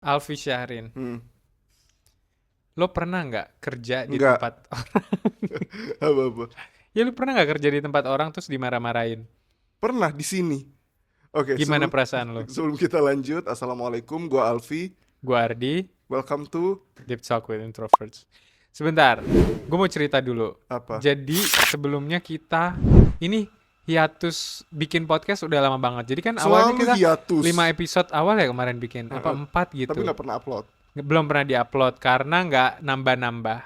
Alfi Syahrin, Hmm. lo pernah nggak kerja di Enggak. tempat Apa-apa. ya lu pernah nggak kerja di tempat orang terus dimarah-marahin? Pernah di sini. Oke, Gimana sebelum perasaan lo? sebelum kita lanjut, Assalamualaikum, gua Alfi. Gua Ardi, Welcome to Deep Talk with Introverts. Sebentar, gue mau cerita dulu. apa? Jadi sebelumnya kita ini hiatus bikin podcast udah lama banget. Jadi kan awalnya Selalu kita hiatus. 5 episode awal ya kemarin bikin, apa Heeh. 4 Tapi gitu. nggak pernah upload. Belum pernah diupload karena nggak nambah-nambah.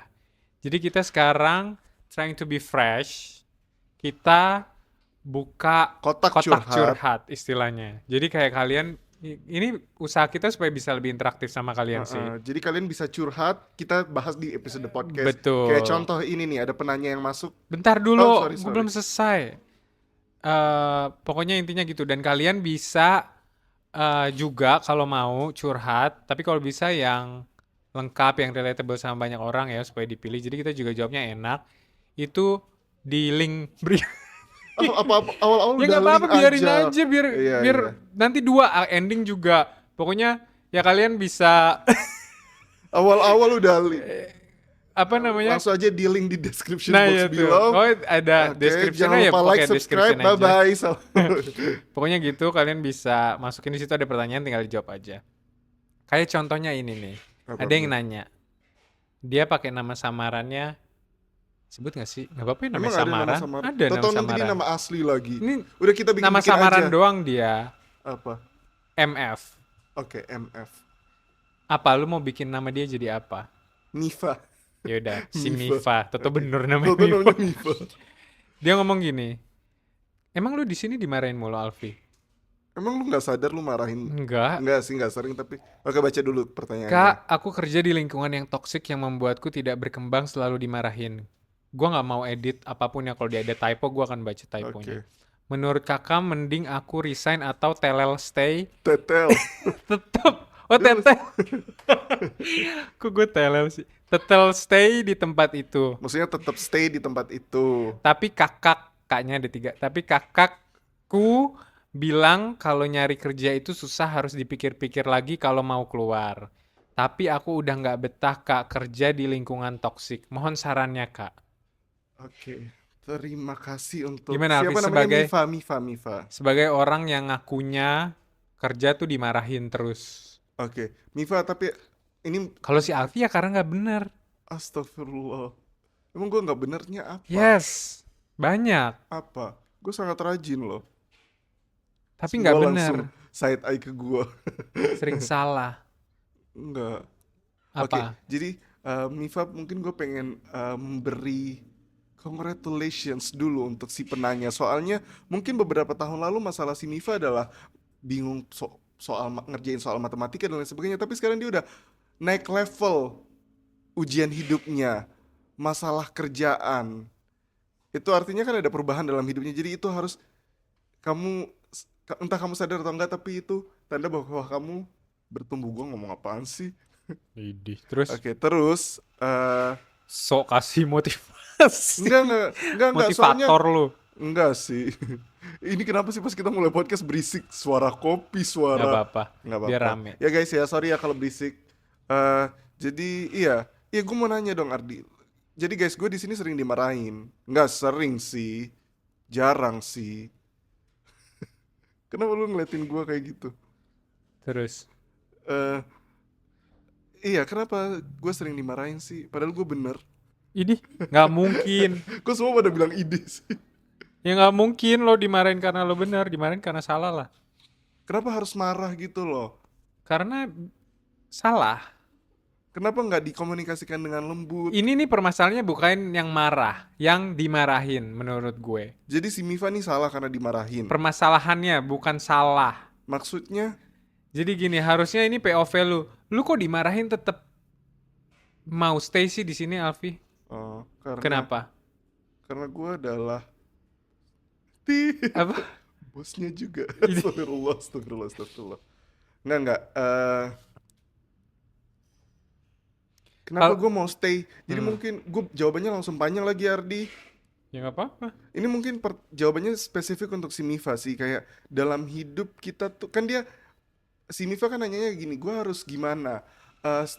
Jadi kita sekarang trying to be fresh. Kita buka Kotak kotak curhat. curhat istilahnya. Jadi kayak kalian ini usaha kita supaya bisa lebih interaktif sama kalian sih. Heeh. Jadi kalian bisa curhat, kita bahas di episode podcast. Kayak Betul. contoh ini nih, ada penanya yang masuk. Bentar Oh, dulu, sorry, gue sorry. belum selesai. Pokoknya intinya gitu. Dan kalian bisa juga kalau mau curhat, tapi kalau bisa yang lengkap, yang relatable sama banyak orang ya supaya dipilih. Jadi kita juga jawabnya enak. Itu di link Apa-apa awal-awal ya udah nggak link apa-apa, biarin aja. aja biar Iya, biar iya. nanti dua ending juga. Pokoknya ya kalian bisa Awal-awal udah link. apa namanya? Langsung aja di link di description Nah box ya tuh. below. Oh ada Oke, jangan description-nya ya lupa like, pakai subscribe, description aja. bye-bye. Pokoknya gitu kalian bisa masukin di situ ada pertanyaan tinggal dijawab aja. Kayak contohnya ini nih. Ada yang Apa-apa. nanya. Dia pakai nama samarannya sebut gak sih? Gak apa-apa ya namanya Emang ada nama samaran. samaran? Ada nama Tahu nanti ini samaran. nama asli lagi. Ini Udah kita nama bikin-bikin samaran aja. doang dia. Apa? MF. Oke, MF. Apa lu mau bikin nama dia jadi apa? Mifa. Ya udah, si Mifa. Mifa. Toto Oke. bener namanya Tahu Mifa. namanya Mifa. Dia ngomong gini, emang lu di sini dimarahin mulu Alfi? Emang lu nggak sadar lu marahin? Enggak. Enggak sih, nggak sering tapi. Oke, baca dulu pertanyaannya. Kak, aku kerja di lingkungan yang toksik yang membuatku tidak berkembang selalu dimarahin. Gua nggak mau edit apapun ya, kalau dia ada typo gua akan baca typonya. Oke. Menurut kakak mending aku resign atau telel stay? Tetel. Tetep. Oh Terus. tetel. Kok gue telel sih? Tetel stay di tempat itu. Maksudnya tetap stay di tempat itu. Tapi kakaknya ada 3. Tapi kakakku bilang kalau nyari kerja itu susah, harus dipikir-pikir lagi kalau mau keluar. Tapi aku udah nggak betah kak kerja di lingkungan toksik. Mohon sarannya kak. Oke. Terima kasih untuk Gimana siapa Alfi namanya? Mifa. sebagai orang yang ngakunya kerja tuh dimarahin terus. Oke. Mifa, tapi ini Kalau si Alfi ya karena nggak bener. astagfirullah. Emang gue nggak benernya apa? Yes, banyak. Apa? Gue sangat rajin loh. Tapi nggak Semua bener. langsung side eye ke gue. Sering salah. Enggak. Oke, Apa? jadi Mifa mungkin gue pengen memberi congratulations dulu untuk si penanya. Soalnya mungkin beberapa tahun lalu masalah si Mifa adalah bingung ngerjain soal matematika dan lain sebagainya. Tapi sekarang dia udah naik level ujian hidupnya, masalah kerjaan. Itu artinya kan ada perubahan dalam hidupnya. Jadi itu harus kamu, entah kamu sadar atau enggak, tapi itu tanda bahwa kamu bertumbuh. Gue ngomong apaan sih? Idih. Terus Oke, terus sok kasih motivasi. enggak, soalnya Motivator lu. enggak sih. Ini kenapa sih pas kita mulai podcast berisik suara kopi, Nggak suara apa-apa. nggak Biar apa-apa. rame. Ya guys ya, sorry ya kalau berisik. Jadi iya gue mau nanya dong Ardi. Jadi guys, gue di sini sering dimarahin. Nggak sering sih, jarang sih. Kenapa lu ngeliatin gue kayak gitu? Terus. Eh iya, kenapa gue sering dimarahin sih? Padahal gue bener. Ini nggak mungkin. Kok semua pada bilang ide sih? Ya nggak mungkin lo dimarahin karena lo benar. Dimarahin karena salah lah. Kenapa harus marah gitu loh? Karena salah. Kenapa nggak dikomunikasikan dengan lembut? Ini nih permasalahannya bukan yang marah. Yang dimarahin menurut gue. Jadi si Mifa nih salah karena dimarahin. Permasalahannya bukan salah. Maksudnya? Jadi gini, harusnya ini POV lu. Lu kok dimarahin tetap mau stay sih di sini, Alfi? Karena Kenapa? Karena gue adalah Apa? bosnya juga. Ini. Astagfirullah. Enggak. Kenapa Kal- gue mau stay? Jadi mungkin gue jawabannya langsung panjang lagi Ardi. Ya nggak apa-apa. Ini mungkin jawabannya spesifik untuk si Mifa sih. Kayak dalam hidup kita tuh kan dia si Mifa kan nanyanya gini, gue harus gimana?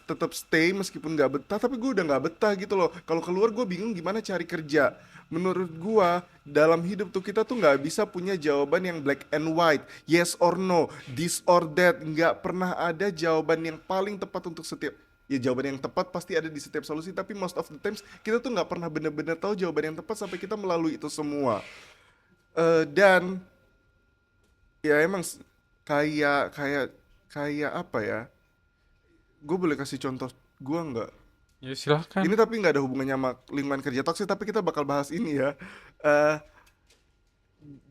Tetap stay meskipun nggak betah, tapi gue udah nggak betah gitu loh. Kalau keluar gue bingung gimana cari kerja. Menurut gue, dalam hidup tuh kita tuh nggak bisa punya jawaban yang black and white, yes or no, this or that. Nggak pernah ada jawaban yang paling tepat untuk setiap. Ya jawaban yang tepat pasti ada di setiap solusi, tapi most of the times kita tuh nggak pernah bener-bener tahu jawaban yang tepat sampai kita melalui itu semua. Dan ya emang kayak kayak kayak apa ya? Gue boleh kasih contoh gue nggak? Ya silahkan. Ini tapi nggak ada hubungannya sama lingkungan kerja toksik, tapi kita bakal bahas ini ya. Eh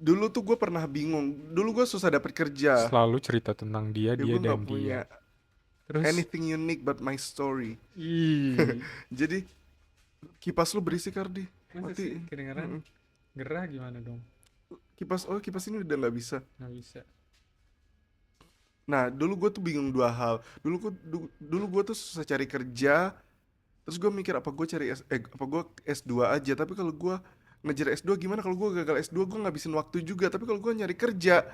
Dulu tuh gue pernah bingung. Dulu gue susah dapet kerja. Selalu cerita tentang dia, Ya dia gue dan nggak dia. punya Terus, anything unique but my story. ih, Jadi kipas lu berisik Ardi. masa sih Matiin. kedengeran Mm-mm. gerah gimana dong? Kipas ini udah nggak bisa. Nggak bisa. Nah dulu gue tuh bingung dua hal. Dulu gue tuh susah cari kerja. Terus gue mikir apa gue apa gue S2 aja. Tapi kalau gue ngejar S2 gimana kalau gue gagal S2 gue ngabisin waktu juga. Tapi kalau gue nyari kerja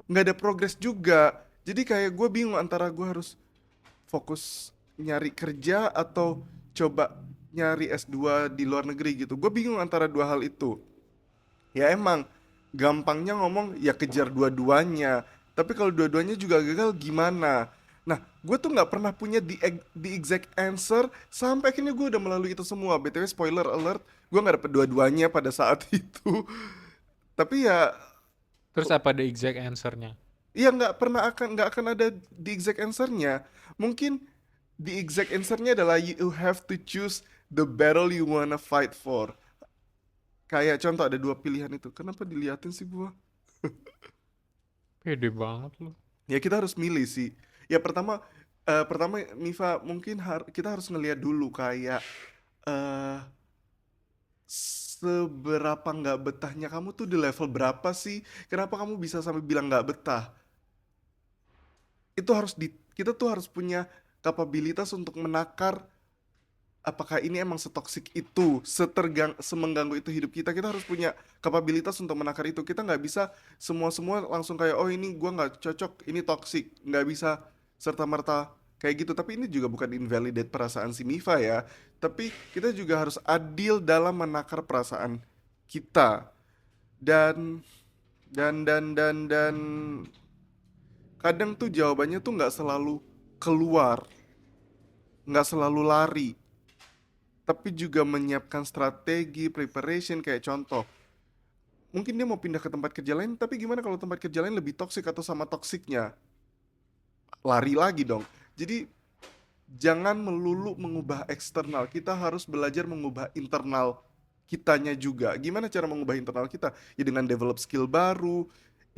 nggak ada progres juga. Jadi kayak gue bingung antara gue harus fokus nyari kerja atau coba nyari S2 di luar negeri gitu. Gue bingung antara dua hal itu. Ya emang gampangnya ngomong ya kejar dua-duanya. Tapi kalau dua-duanya juga gagal gimana? Nah, gue tuh nggak pernah punya the exact answer sampai akhirnya gue udah melalui itu semua. BTW spoiler alert, gue nggak dapet dua-duanya pada saat itu. Tapi ya, Terus apa the exact answer-nya? ya nggak akan ada the exact answernya. Mungkin the exact answernya adalah you have to choose the battle you wanna fight for. Kayak contoh ada dua pilihan itu. Kenapa diliatin sih gua? Pede banget lu. Ya kita harus milih sih. Ya pertama Mifa mungkin kita harus ngelihat dulu kayak eh seberapa nggak betahnya kamu tuh di level berapa sih? Kenapa kamu bisa sampai bilang nggak betah? Kita tuh harus punya kapabilitas untuk menakar apakah ini emang setoksik itu, semengganggu itu hidup kita. Kita harus punya kapabilitas untuk menakar itu. Kita nggak bisa semua langsung kayak oh ini gua nggak cocok, ini toksik. Nggak bisa serta merta kayak gitu. Tapi ini juga bukan invalidate perasaan si Mifa ya. Tapi kita juga harus adil dalam menakar perasaan kita. Dan dan kadang tuh jawabannya tuh nggak selalu keluar, nggak selalu lari, tapi juga menyiapkan strategi preparation. Kayak contoh, mungkin dia mau pindah ke tempat kerja lain, tapi gimana kalau tempat kerja lain lebih toksik atau sama toksiknya? Lari lagi dong. Jadi jangan melulu mengubah eksternal, kita harus belajar mengubah internal kitanya juga. Gimana cara mengubah internal kita? Ya dengan develop skill baru,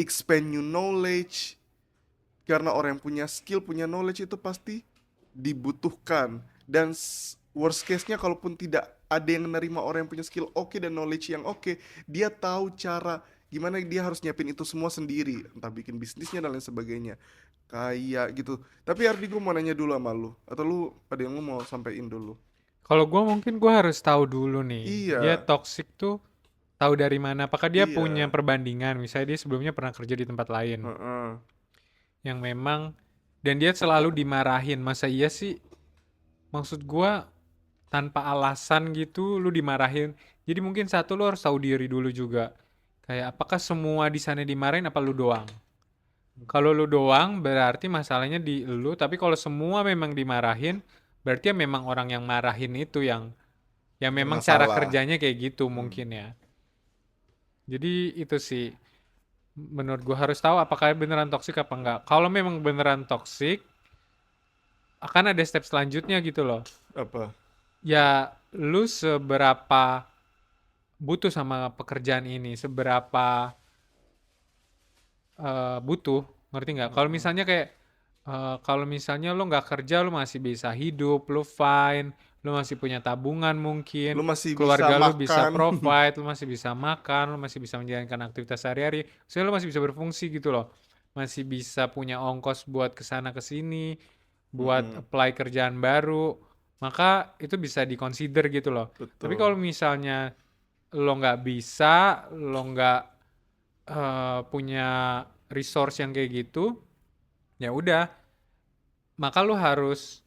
expand new knowledge. Karena orang yang punya skill, punya knowledge itu pasti dibutuhkan. Dan worst case-nya kalaupun tidak ada yang menerima orang yang punya skill oke dan knowledge yang oke, dia tahu cara gimana dia harus nyiapin itu semua sendiri, entah bikin bisnisnya dan lain sebagainya. Kayak gitu. Tapi Ardi, gue mau nanya dulu sama lu, atau lu ada yang lu mau sampein dulu? Kalau gua mungkin gua harus tahu dulu nih, dia Iya, toxic tuh tahu dari mana? Apakah dia punya iya. perbandingan? Misalnya dia sebelumnya pernah kerja di tempat lain Heeh. yang memang dan dia selalu dimarahin. Masa iya sih? Maksud gua tanpa alasan gitu lu dimarahin. Jadi mungkin satu lu harus tahu diri dulu juga. Kayak apakah semua di sana dimarahin apa lu doang? Kalau lu doang berarti masalahnya di lu, tapi kalau semua memang dimarahin, berarti ya memang orang yang marahin itu yang memang cara Bermasalah. kerjanya kayak gitu Hmm. mungkin ya. Jadi itu sih menurut gua harus tahu apakah beneran toksik apa enggak. Kalau memang beneran toksik, akan ada step selanjutnya gitu loh. Apa? Ya lu seberapa butuh sama pekerjaan ini, seberapa butuh, ngerti nggak? Kalau Heeh. misalnya kayak kalau misalnya lo nggak kerja, lo masih bisa hidup, lo fine, lo masih punya tabungan mungkin, Lu masih bisa keluarga lo bisa makan. provide, lo masih bisa makan, lo masih bisa menjalankan aktivitas sehari-hari, soalnya lo masih bisa berfungsi gitu loh, masih bisa punya ongkos buat kesana kesini, buat Mm-mm. apply kerjaan baru, maka itu bisa dikonsider gitu loh. Tapi Betul. kalau misalnya lo nggak bisa, lo nggak punya resource yang kayak gitu, ya udah, maka lu harus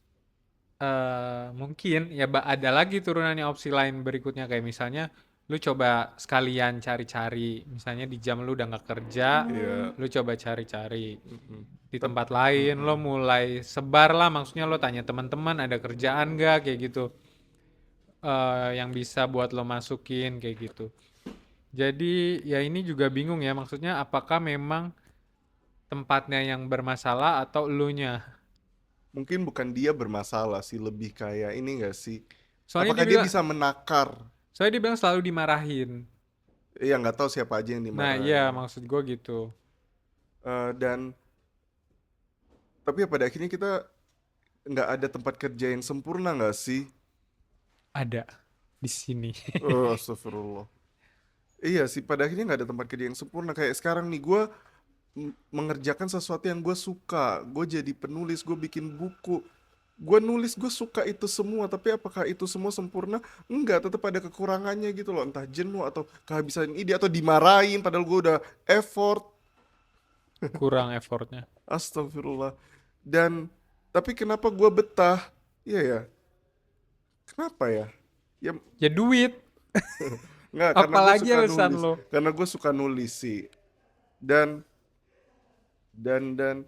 mungkin ya ada lagi turunannya opsi lain berikutnya kayak misalnya lu coba sekalian cari-cari misalnya di jam lu udah nggak kerja, Iya. lu coba cari-cari Mm-mm. di Tep- tempat lain, lo mm-mm. mulai sebar lah, maksudnya lo tanya teman-teman ada kerjaan gak kayak gitu, yang bisa buat lo masukin kayak gitu. Jadi ya ini juga bingung ya, maksudnya apakah memang tempatnya yang bermasalah atau elunya. Mungkin bukan dia bermasalah sih, lebih kayak ini gak sih? Soalnya Apakah dia dia bilang, bisa menakar? soalnya dia bilang selalu dimarahin. Iya, nggak tahu siapa aja yang Nah iya dimarahin. maksud gue gitu. Dan tapi ya pada akhirnya kita nggak ada tempat kerja yang sempurna nggak sih? Ada di sini. Oh, astagfirullah. Iya sih, pada akhirnya nggak ada tempat kerja yang sempurna. Kayak sekarang nih, gue mengerjakan sesuatu yang gue suka. Gue jadi penulis, gue bikin buku. Gue nulis, gue suka itu semua. Tapi apakah itu semua sempurna? Enggak, tetap ada kekurangannya gitu loh. Entah jenuh atau kehabisan ide atau dimarahin. Padahal gue udah effort. Kurang effortnya. Astagfirullah. Dan tapi kenapa gue betah? Iya ya. Kenapa ya? Ya Ya duit. nggak, karena gue Apalagi suka alasan nulis. lo. Karena gue suka nulis sih. Dan dan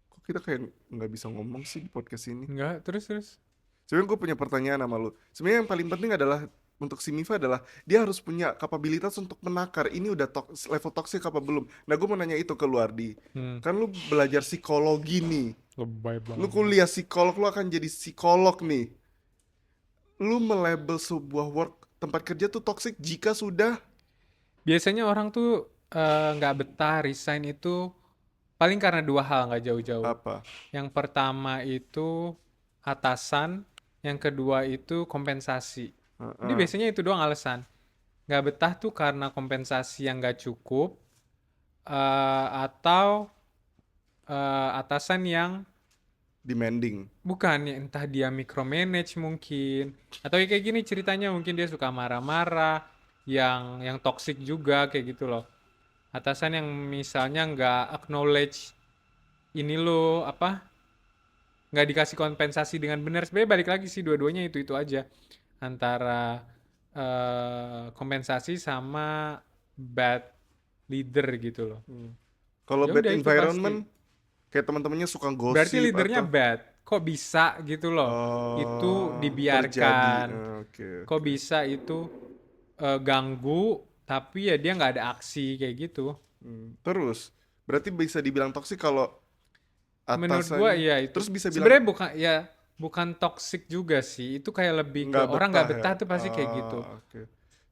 kok kita kayak nggak bisa ngomong sih di podcast ini. Enggak, terus. Sebenarnya gue punya pertanyaan sama lu. Sebenarnya yang paling penting adalah untuk si Mifa adalah dia harus punya kapabilitas untuk menakar. Ini udah level toxic apa belum? Nah, gue mau nanya itu ke lu, Ardi. Hmm, Kan lu belajar psikologi nih. lebay Lu banget. kuliah psikolog, lu akan jadi psikolog nih. Lu melabel sebuah tempat kerja tuh toxic jika sudah Biasanya orang tuh nggak betah resign itu paling karena dua hal nggak jauh-jauh. apa? Yang pertama itu atasan, yang kedua itu kompensasi. Jadi Heeh. biasanya itu doang alasan. Nggak betah tuh karena kompensasi yang nggak cukup, atau atasan yang Demanding. bukan ya entah dia micromanage mungkin, atau ya kayak gini ceritanya mungkin dia suka marah-marah, yang toxic juga kayak gitu loh. Atasan yang misalnya nggak acknowledge ini lo apa, nggak dikasih kompensasi dengan benar. Sebenarnya balik lagi sih dua-duanya itu aja, antara kompensasi sama bad leader gitu loh. Hmm. Kalau Ya bad udah itu pasti. environment, kayak teman-temannya suka Berarti gosip leadernya atau bad. Kok bisa gitu loh? Itu terjadi. dibiarkan. Oke, Kok oke. bisa itu ganggu, tapi ya dia nggak ada aksi kayak gitu. Terus, berarti bisa dibilang toksik kalau Menurut gua atasannya, ya itu. terus bisa bilang Sebenarnya bukan toxic juga sih. Itu kayak lebih ke nggak orang betah nggak ya. betah tuh pasti kayak gitu. Oke.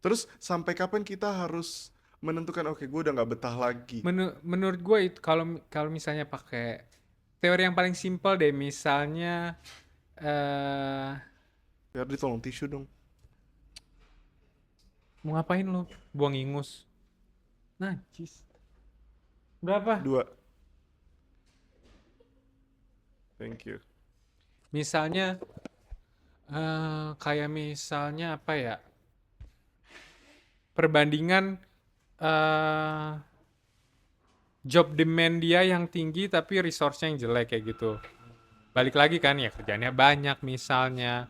Terus sampai kapan kita harus menentukan oke, gue udah nggak betah lagi. Menurut gua itu kalau kalau misalnya pakai teori yang paling simpel deh, misalnya eh Biar ditolong tisu dong. mau ngapain lu? Buang ingus. Najis. Berapa? 2. Thank you. Misalnya kayak misalnya apa ya? Perbandingan eh job demand dia yang tinggi tapi resource-nya yang jelek kayak gitu. Balik lagi kan ya kerjanya banyak misalnya,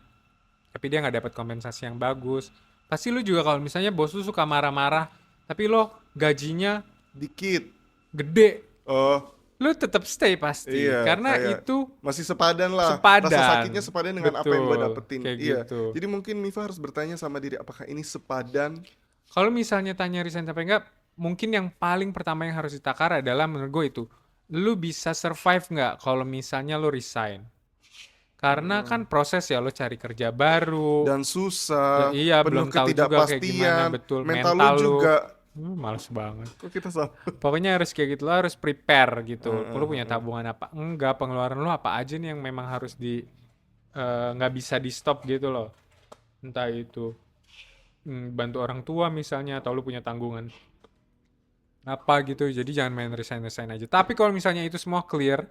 tapi dia nggak dapat kompensasi yang bagus. Pasti lu juga kalau misalnya bos lu suka marah-marah, tapi lo gajinya Dikit. gede, Oh, lu tetap stay pasti iya, karena kayak itu masih sepadan lah. Rasa sakitnya sepadan. sepadan dengan apa yang gue Betul, dapetin. kayak Iya. gitu. Jadi mungkin Mifa harus bertanya sama diri apakah ini sepadan. Kalau misalnya tanya resign apa enggak, mungkin yang paling pertama yang harus ditakar adalah menurut gue itu, lu bisa survive nggak kalau misalnya lu resign? Karena kan proses ya lo cari kerja baru, Dan dan susah, iya penuh belum tahu juga kayak gimana ketidakpastian, betul mental lu mental lu. juga. Males banget. Kok kita sama? Pokoknya harus kayak gitu, lo harus prepare Eh, gitu. Lo eh, punya eh. tabungan apa? Enggak, pengeluaran lo apa aja nih yang memang harus nggak bisa di stop gitu loh. Entah itu bantu orang tua misalnya, atau lo punya tanggungan apa gitu. Jadi jangan main resign aja. Tapi kalau misalnya itu semua clear,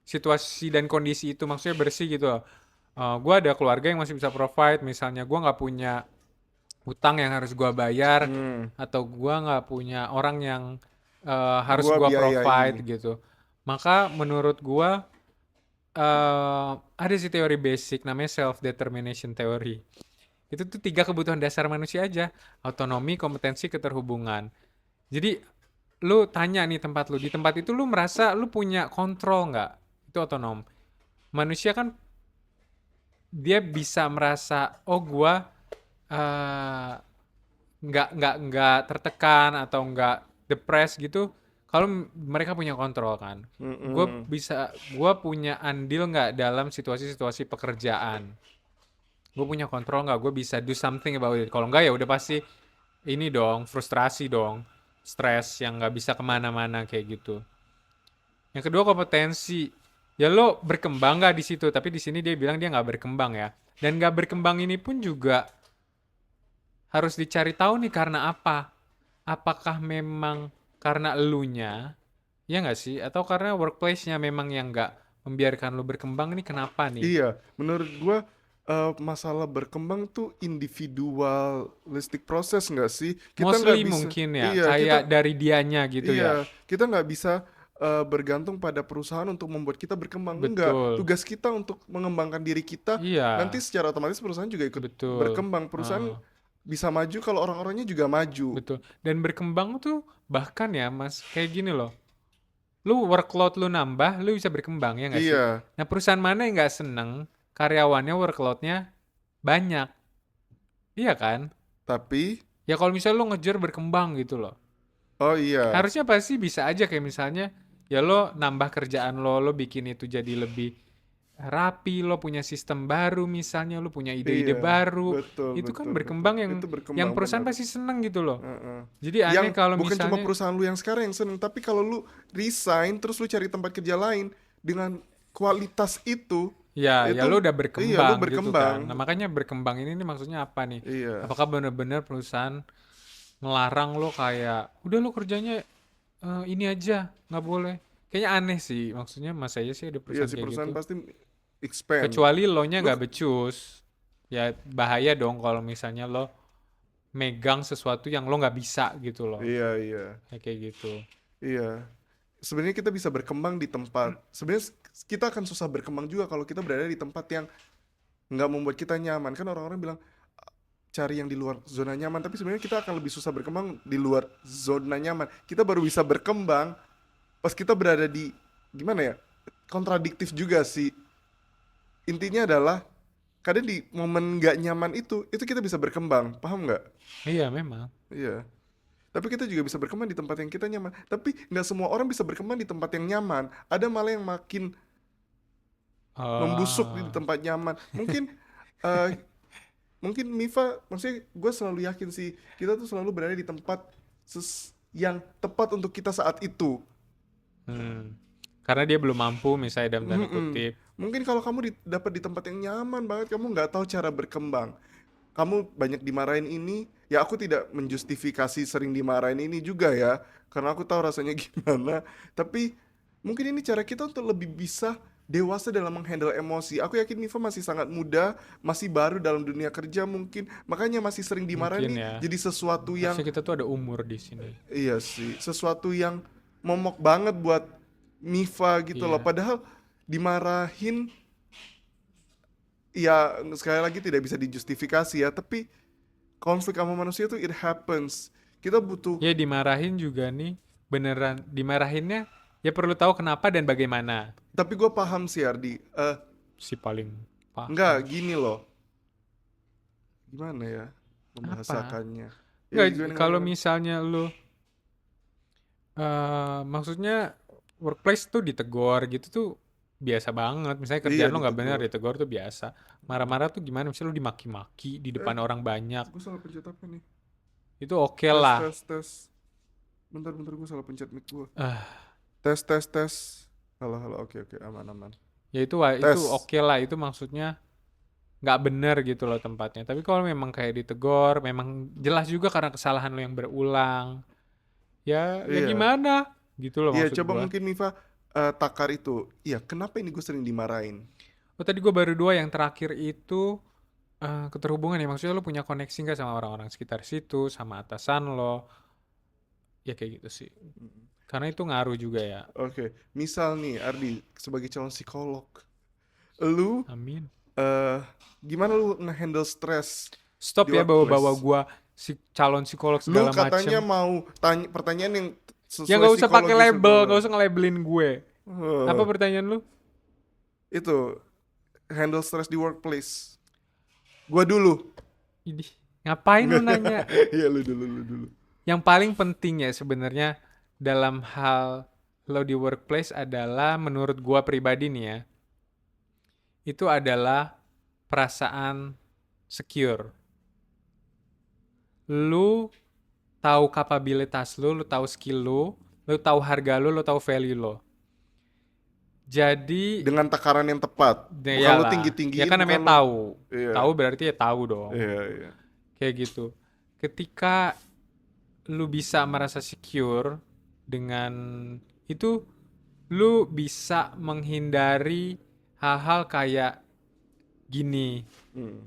situasi dan kondisi itu maksudnya bersih gitu loh. Gue ada keluarga yang masih bisa provide, misalnya gue nggak punya hutang yang harus gue bayar, Hmm, atau gue nggak punya orang yang harus gua gue biayai. provide gitu. Maka menurut gua ada sih teori basic namanya self determination theory. Itu tuh 3 kebutuhan dasar manusia aja: autonomi, kompetensi, keterhubungan. Jadi lu tanya nih tempat lu, di tempat itu lu merasa lu punya kontrol nggak? Itu otonom. Manusia kan dia bisa merasa, oh gua eh, nggak tertekan atau nggak depres gitu kalau mereka punya kontrol kan. Mm-mm. Gue punya andil nggak dalam situasi-situasi pekerjaan. Gue punya kontrol nggak, gue bisa do something about it. Kalau nggak ya udah pasti ini dong, frustrasi dong, stres yang nggak bisa kemana-mana kayak gitu. Yang kedua kompetensi. Ya lo berkembang nggak di situ? Tapi di sini dia bilang dia nggak berkembang ya. Dan nggak berkembang ini pun juga harus dicari tahu nih karena apa. Apakah memang karena elunya, ya nggak sih? Atau karena workplace-nya memang yang nggak membiarkan lo berkembang, ini kenapa nih? Iya, menurut gua masalah berkembang tuh individualistic proses nggak sih? Kita nggak Mostly bisa, mungkin ya, iya kayak kita, dari dianya gitu ya. kita nggak bisa bergantung pada perusahaan untuk membuat kita berkembang. Enggak, Betul. tugas kita untuk mengembangkan diri kita. Iya, Nanti secara otomatis perusahaan juga ikut betul. berkembang. Perusahaan Heeh, bisa maju kalau orang-orangnya juga maju. betul. Dan berkembang tuh bahkan ya Mas, kayak gini loh. Lu workload lu nambah, lu bisa berkembang ya nggak sih? Iya, Nah perusahaan mana yang nggak seneng karyawannya workloadnya banyak? Iya kan? tapi, Ya kalau misalnya lo ngejar berkembang gitu loh. oh iya, Harusnya pasti bisa aja kayak misalnya ya lo nambah kerjaan lo bikin itu jadi lebih rapi, lo punya sistem baru misalnya, lo punya ide-ide iya, baru. betul, Itu kan betul, betul. berkembang Itu yang berkembang perusahaan benar. pasti seneng gitu loh. Heeh. Jadi aneh Yang kalau bukan cuma misalnya perusahaan lu yang sekarang yang seneng, tapi kalau lu resign terus lu cari tempat kerja lain dengan kualitas ya itu lo udah iya lu berkembang gitu kan. Nah, berkembang. makanya berkembang ini nih maksudnya apa nih? Iya, Apakah benar-benar perusahaan ngelarang lo kayak udah lo kerjanya ini aja, nggak boleh. Kayaknya aneh sih. Maksudnya masa aja sih ada iya perusahaan si kayak perusahaan gitu. pasti expand. Kecuali lo nya Lu nggak becus. Ya bahaya dong kalau misalnya lo megang sesuatu yang lo nggak bisa gitu loh. iya iya Ya kayak gitu. iya. Sebenarnya kita bisa berkembang di tempat. Sebenarnya kita akan susah berkembang juga kalau kita berada di tempat yang nggak membuat kita nyaman. Kan orang-orang bilang cari yang di luar zona nyaman, tapi sebenarnya kita akan lebih susah berkembang di luar zona nyaman. Kita baru bisa berkembang pas kita berada di gimana ya, kontradiktif juga sih. Intinya adalah kadang di momen nggak nyaman itu kita bisa berkembang, paham nggak? Iya memang. Iya, tapi kita juga bisa berkembang di tempat yang kita nyaman, tapi nggak semua orang bisa berkembang di tempat yang nyaman, ada malah yang makin membusuk di Oh. tempat nyaman. Eh, mungkin Mifa, maksudnya gue selalu yakin sih kita tuh selalu berada di tempat yang tepat untuk kita saat itu. Hmm. Karena dia belum mampu misalnya dalam tanda Mm-mm. kutip. Mungkin kalau kamu dapat di tempat yang nyaman banget, kamu nggak tahu cara berkembang. Kamu banyak dimarahin ini, ya aku tidak menjustifikasi sering dimarahin ini juga ya, karena aku tahu rasanya gimana. Tapi mungkin ini cara kita untuk lebih bisa dewasa dalam menghandle emosi. Aku yakin Niva masih sangat muda, masih baru dalam dunia kerja mungkin, makanya masih sering dimarahin Mungkin nih, ya. jadi sesuatu yang, Harusnya kita tuh ada umur di sini. iya sih, sesuatu yang momok banget buat Niva gitu loh. Iya. Padahal dimarahin ya sekali lagi tidak bisa dijustifikasi ya, tapi konflik sama manusia itu it happens. Kita butuh, Ya dimarahin juga nih. Beneran dimarahinnya ya perlu tahu kenapa dan bagaimana. tapi gue paham sih Ardi. Si paling Enggak paham. gini loh, gimana ya Apa? membahasakannya? Ya Nggak, gimana gimana kalau gimana? misalnya lu maksudnya workplace tuh ditegur gitu tuh biasa banget. Misalnya Iya kerjaan lo nggak benar ditegur. ditegur tuh biasa. Marah-marah tuh gimana? Misalnya lu dimaki-maki di Eh, depan orang banyak. gue salah pencet apa nih? Itu oke Tes lah. tes tes. Bentar bentar gue salah pencet mic gue. Ah, Tes tes tes. Halo halo oke oke aman aman. ya itu Tes. oke lah. Itu maksudnya nggak benar gitu loh tempatnya. Tapi kalau memang kayak ditegur, memang jelas juga karena kesalahan lo yang berulang. Ya Iya. gimana? Gitu loh Iya maksud coba gua. mungkin Mifa takar itu. Iya kenapa ini gue sering dimarahin? Oh tadi gue baru dua yang terakhir itu keterhubungan ya. Maksudnya lo punya koneksi nggak sama orang-orang sekitar situ, sama atasan lo. Ya kayak gitu sih. Karena itu ngaruh juga ya. Oke, misal nih Ardi sebagai calon psikolog, lu Amin. eh gimana lu ngehandle stres Stop di ya bawa-bawa workplace? gua calon psikolog Lu segala katanya macem. mau tanya pertanyaan yang Ya sesuai nggak usah pakai psikologis label, segala. nggak usah nge-labelin gue. Apa Eh, pertanyaan lu? itu handle stres di workplace. Gua dulu. Idih, ngapain lu nanya? Iya lu dulu. Yang paling penting ya sebenarnya dalam hal lo di workplace adalah menurut gua pribadi nih ya, itu adalah perasaan secure. Lu tahu kapabilitas lu tahu skill lu tahu harga lu tahu value lo. Jadi, Dengan takaran yang tepat. ya Bukan lu iyalah, ya tinggi-tinggiin, kan bukan namanya lu. tahu. Iya, Tahu berarti ya tahu dong. iya, iya. Kayak gitu. Ketika lu bisa merasa secure dengan itu, lu bisa menghindari hal-hal kayak gini.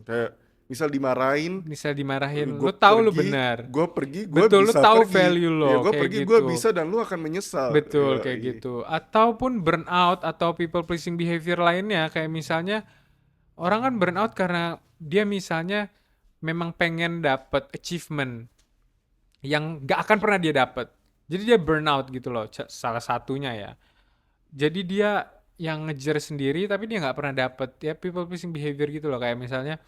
Kayak misal dimarahin, Misal dimarahin, gue lu tahu lu pergi, benar. gue Betul, lu bisa tahu pergi. value Ya lo gue kayak pergi, gue gitu. bisa dan lu akan menyesal. Betul, Ya, kayak iya. gitu. Ataupun burnout atau people pleasing behavior lainnya, kayak misalnya orang kan burnout karena dia misalnya memang pengen dapet achievement yang gak akan pernah dia dapet. Jadi dia burnout gitu loh, salah satunya ya. Jadi dia yang ngejar sendiri tapi dia nggak pernah dapet ya people pleasing behavior gitu loh, kayak misalnya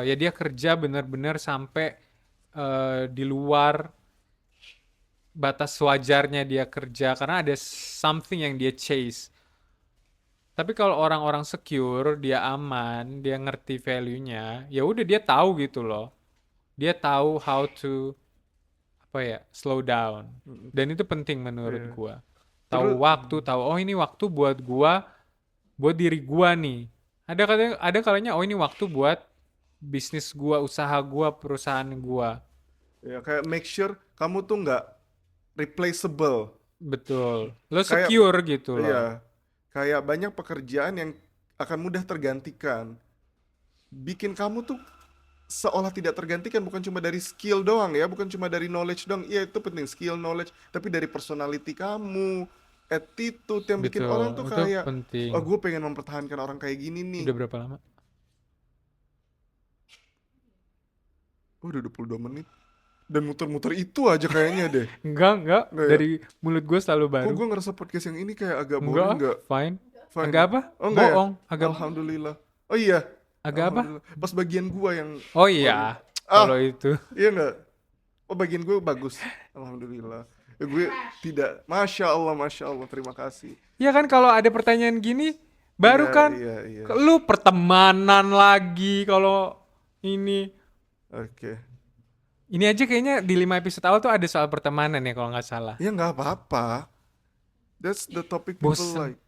ya dia kerja bener-bener sampai di luar batas wajarnya dia kerja karena ada something yang dia chase. Tapi kalau orang-orang secure, dia aman, dia ngerti value-nya, ya udah dia tahu gitu loh. Dia tahu how to apa ya, slow down. Mm, Dan itu penting menurut iya. gua. Terus, Tahu waktu, tahu oh ini waktu buat gua, buat diri gua nih. Ada kalanya oh ini waktu buat bisnis gua, usaha gua, perusahaan gua. ya kayak make sure kamu tuh nggak replaceable. Betul. Lo Kayak, secure gitu loh. iya, kayak banyak pekerjaan yang akan mudah tergantikan. Bikin kamu tuh seolah tidak tergantikan, bukan cuma dari skill doang ya, bukan cuma dari knowledge doang. Iya itu penting, skill, knowledge, tapi dari personality kamu, attitude yang bikin Betul. orang tuh Itu kayak, penting. oh gue pengen mempertahankan orang kayak gini nih. Udah berapa lama? Oh, udah 22 menit. Dan muter-muter itu aja kayaknya deh. Enggak. Nggak ya? Dari mulut gue selalu Kok baru. gue ngerasa podcast yang ini kayak agak Enggak, boring nggak? fine. Fine Agak ya? apa? Oh enggak ya? Bohong. Agak Alhamdulillah. Oh iya. agak apa? Alhamdulillah. Pas bagian gua yang Oh boring. iya. Ah, Kalau itu. iya nggak? Oh bagian gue bagus. Alhamdulillah. Gue tidak. Masya Allah. Terima kasih. Ya kan kalau ada pertanyaan gini, baru Iya, kan iya, iya. lu pertemanan lagi kalau ini. Oke. Ini aja kayaknya di 5 episode awal tuh ada soal pertemanan ya kalau nggak salah. Ya nggak apa-apa. That's the topic people Bosen. like.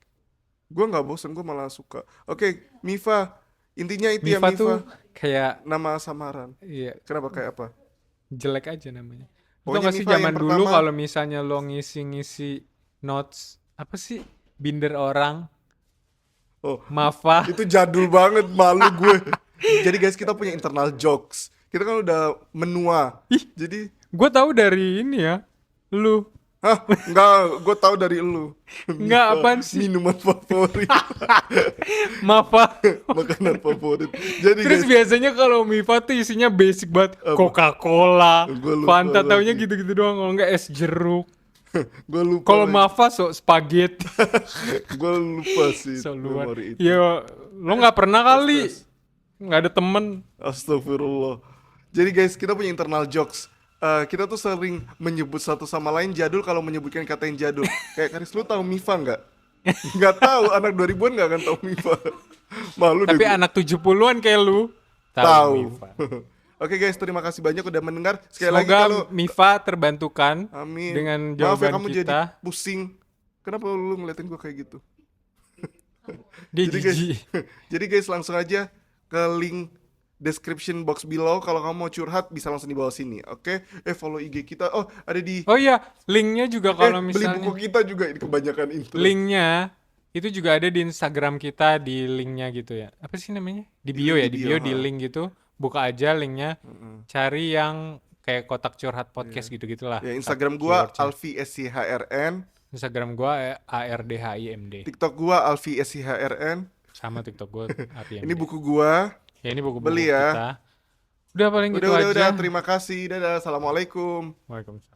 Gue nggak bosen, gue malah suka. Oke, Mifa. Intinya itu ya Mifa Mifa. tuh kayak Nama samaran. iya, Kenapa kayak apa? jelek aja namanya. Lu tau Pokoknya gak sih Mifa yang zaman dulu pertama. kalau misalnya lo ngisi-ngisi notes apa sih binder orang, Oh, Mafa. itu jadul banget, malu gue. Jadi guys, kita punya internal jokes. Kita kan udah menua. Ih, Jadi, gue tahu dari ini ya, lu. hah, enggak, gue tahu dari lu. Enggak, Mifa, apaan sih? minuman favorit, Mafa. makanan favorit. Jadi Terus guys, biasanya kalau Mifa tuh isinya basic banget, Apa? Coca-Cola, Gua lupa Fanta, taunya lagi. gitu-gitu doang. Kalau enggak es jeruk. gue lupa. Kalau lagi. Mafa so spaghetti. Gue lupa sih So luar. memori itu. Ya, lo nggak pernah kali. Nggak ada temen. Astagfirullah. Jadi guys, kita punya internal jokes. Kita tuh sering menyebut satu sama lain jadul kalau menyebutkan kata yang jadul. Kayak Karis, lu tahu Mifa nggak? Nggak tahu, anak 2000-an nggak akan tahu Mifa. Malu deh Tapi gua. anak 70-an kayak lu. Tahu. Mifa. Oke guys, terima kasih banyak udah mendengar. Sekali lagi Semoga kalau Mifa terbantukan amin. dengan Maaf ya jawaban kamu jadi kita. pusing. Kenapa lu ngeliatin gua kayak gitu? Dia Jadi guys, jijik. jadi guys langsung aja ke link description box below. Kalau kamu mau curhat bisa langsung di bawah sini. Oke? Follow IG kita. Oh, ada di Oh iya, linknya juga kalau beli misalnya buku kita juga, ini kebanyakan intro. linknya itu juga ada di Instagram kita, di linknya gitu ya. Apa sih namanya? Di bio ya, di bio di ha. link gitu. Buka aja linknya. Cari yang kayak kotak curhat Iya. podcast gitu-gitulah. Ya, Tak Instagram gua keywordnya. Alfi SCHRN, Instagram gua ARDHIMD. TikTok gua Alfi SCHRN. Sama TikTok gua Ini ARDHIMD. buku gua, Ya ini buku-buku beli ya. kita. Udah paling gitu Udah, aja. terima kasih. Dadah, assalamualaikum. Waalaikumsalam.